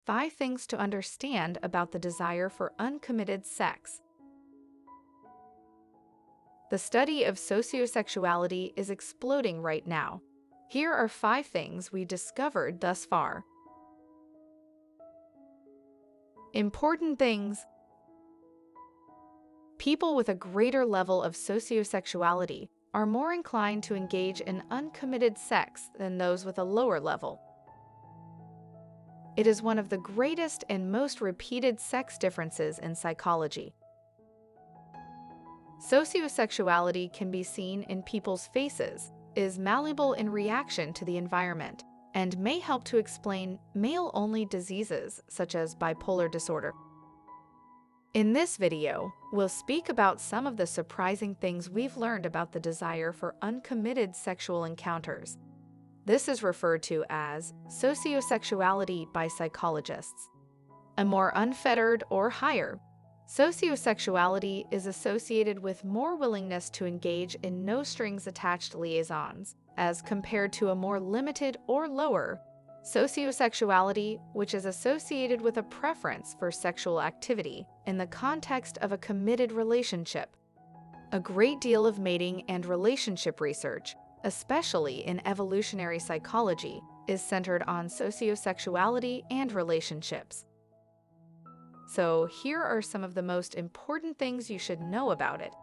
5 things to understand about the desire for uncommitted sex. The study of sociosexuality is exploding right now. Here are 5 things we discovered thus far. Important things. People with a greater level of sociosexuality are more inclined to engage in uncommitted sex than those with a lower level. It is one of the greatest and most repeated sex differences in psychology. Sociosexuality can be seen in people's faces, is malleable in reaction to the environment, and may help to explain male-only diseases such as bipolar disorder. In this video, we'll speak about some of the surprising things we've learned about the desire for uncommitted sexual encounters. This is referred to as sociosexuality by psychologists. A more unfettered or higher, sociosexuality is associated with more willingness to engage in no-strings-attached liaisons, as compared to a more limited or lower sociosexuality, which is associated with a preference for sexual activity in the context of a committed relationship. A great deal of mating and relationship research, especially in evolutionary psychology, is centered on sociosexuality and relationships. So here are some of the most important things you should know about it.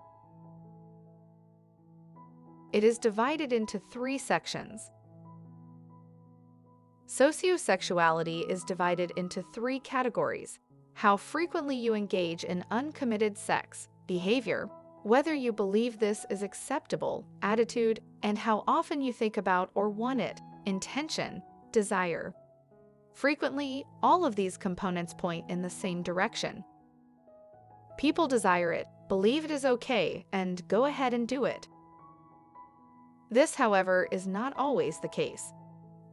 It is divided into 3 sections. Sociosexuality is divided into 3 categories: how frequently you engage in uncommitted sex, behavior, whether you believe this is acceptable, attitude, and how often you think about or want it, intention, desire. Frequently, all of these components point in the same direction. People desire it, believe it is okay, and go ahead and do it. This, however, is not always the case.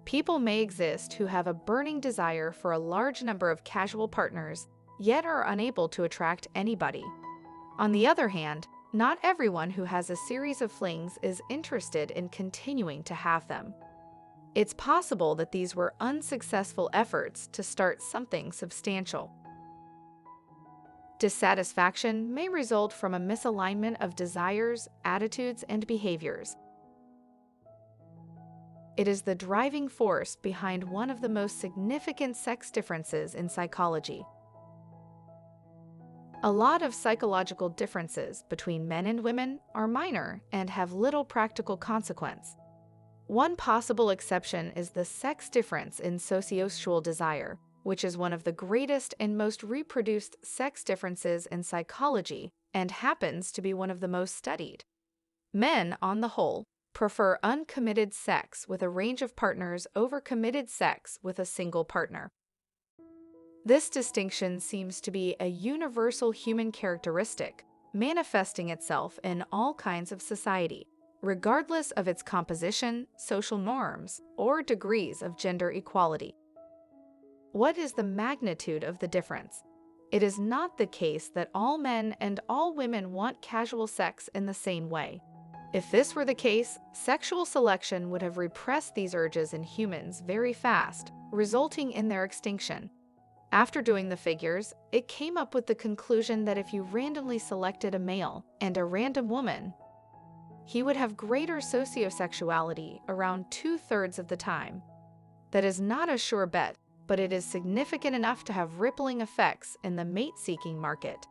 People may exist who have a burning desire for a large number of casual partners, yet are unable to attract anybody. On the other hand, not everyone who has a series of flings is interested in continuing to have them. It's possible that these were unsuccessful efforts to start something substantial. Dissatisfaction may result from a misalignment of desires, attitudes, and behaviors. It is the driving force behind one of the most significant sex differences in psychology. A lot of psychological differences between men and women are minor and have little practical consequence. One possible exception is the sex difference in sociosexual desire, which is one of the greatest and most reproduced sex differences in psychology and happens to be one of the most studied. Men, on the whole, prefer uncommitted sex with a range of partners over committed sex with a single partner. This distinction seems to be a universal human characteristic, manifesting itself in all kinds of society, regardless of its composition, social norms, or degrees of gender equality. What is the magnitude of the difference? It is not the case that all men and all women want casual sex in the same way. If this were the case, sexual selection would have repressed these urges in humans very fast, resulting in their extinction. After doing the figures, it came up with the conclusion that if you randomly selected a male and a random woman, he would have greater sociosexuality around 2/3 of the time. That is not a sure bet, but it is significant enough to have rippling effects in the mate-seeking market.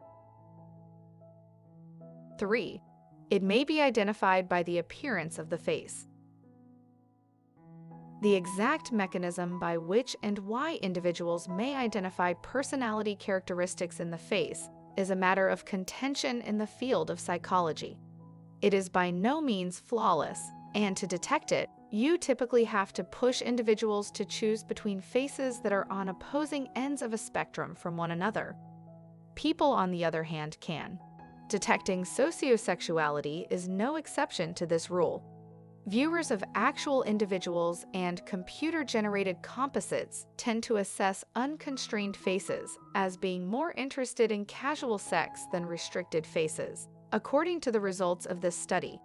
3. It may be identified by the appearance of the face. The exact mechanism by which and why individuals may identify personality characteristics in the face is a matter of contention in the field of psychology. It is by no means flawless, and to detect it, you typically have to push individuals to choose between faces that are on opposing ends of a spectrum from one another. People, on the other hand, can. Detecting sociosexuality is no exception to this rule. Viewers of actual individuals and computer-generated composites tend to assess unconstrained faces as being more interested in casual sex than restricted faces, according to the results of this study.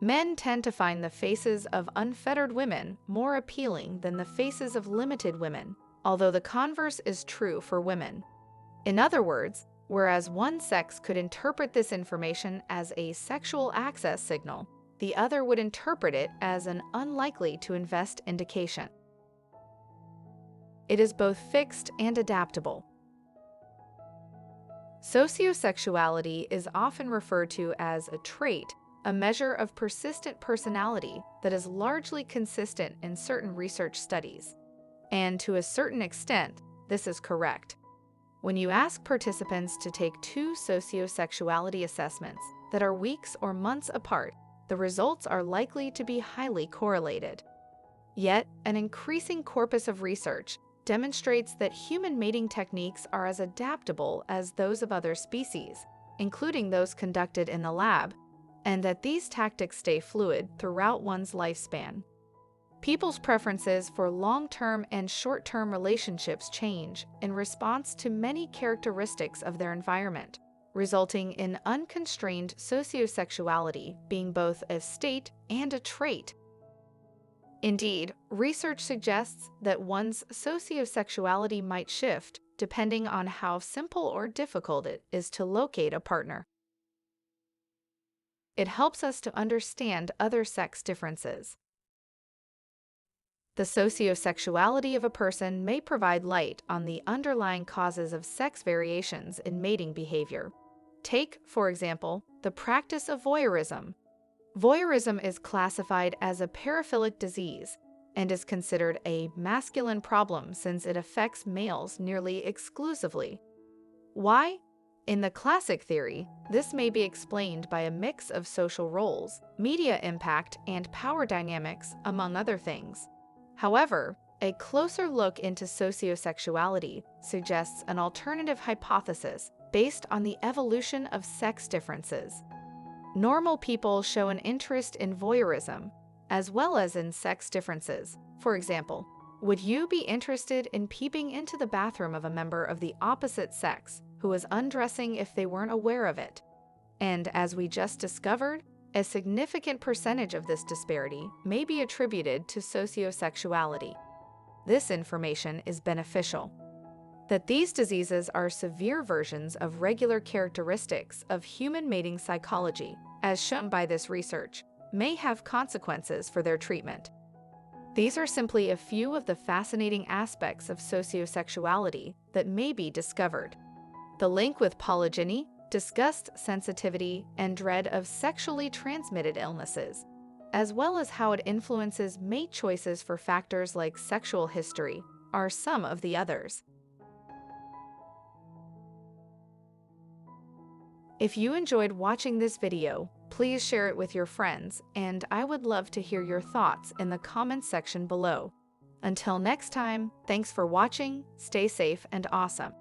Men tend to find the faces of unfettered women more appealing than the faces of limited women, although the converse is true for women. In other words, whereas one sex could interpret this information as a sexual access signal, the other would interpret it as an unlikely to invest indication. It is both fixed and adaptable. Sociosexuality is often referred to as a trait, a measure of persistent personality that is largely consistent in certain research studies. And to a certain extent, this is correct. When you ask participants to take two sociosexuality assessments that are weeks or months apart, the results are likely to be highly correlated. Yet, an increasing corpus of research demonstrates that human mating techniques are as adaptable as those of other species, including those conducted in the lab, and that these tactics stay fluid throughout one's lifespan. People's preferences for long-term and short-term relationships change in response to many characteristics of their environment, resulting in unconstrained sociosexuality being both a state and a trait. Indeed, research suggests that one's sociosexuality might shift depending on how simple or difficult it is to locate a partner. It helps us to understand other sex differences. The sociosexuality of a person may provide light on the underlying causes of sex variations in mating behavior. Take, for example, the practice of voyeurism. Voyeurism is classified as a paraphilic disease and is considered a masculine problem since it affects males nearly exclusively. Why? In the classic theory, this may be explained by a mix of social roles, media impact, and power dynamics, among other things. However, a closer look into sociosexuality suggests an alternative hypothesis based on the evolution of sex differences. Normal people show an interest in voyeurism, as well as in sex differences. For example, would you be interested in peeping into the bathroom of a member of the opposite sex who was undressing if they weren't aware of it? And as we just discovered, a significant percentage of this disparity may be attributed to sociosexuality. This information is beneficial. That these diseases are severe versions of regular characteristics of human mating psychology, as shown by this research, may have consequences for their treatment. These are simply a few of the fascinating aspects of sociosexuality that may be discovered. The link with polygyny discussed sensitivity and dread of sexually transmitted illnesses, as well as how it influences mate choices for factors like sexual history, are some of the others. If you enjoyed watching this video, please share it with your friends, and I would love to hear your thoughts in the comments section below. Until next time, thanks for watching, stay safe and awesome.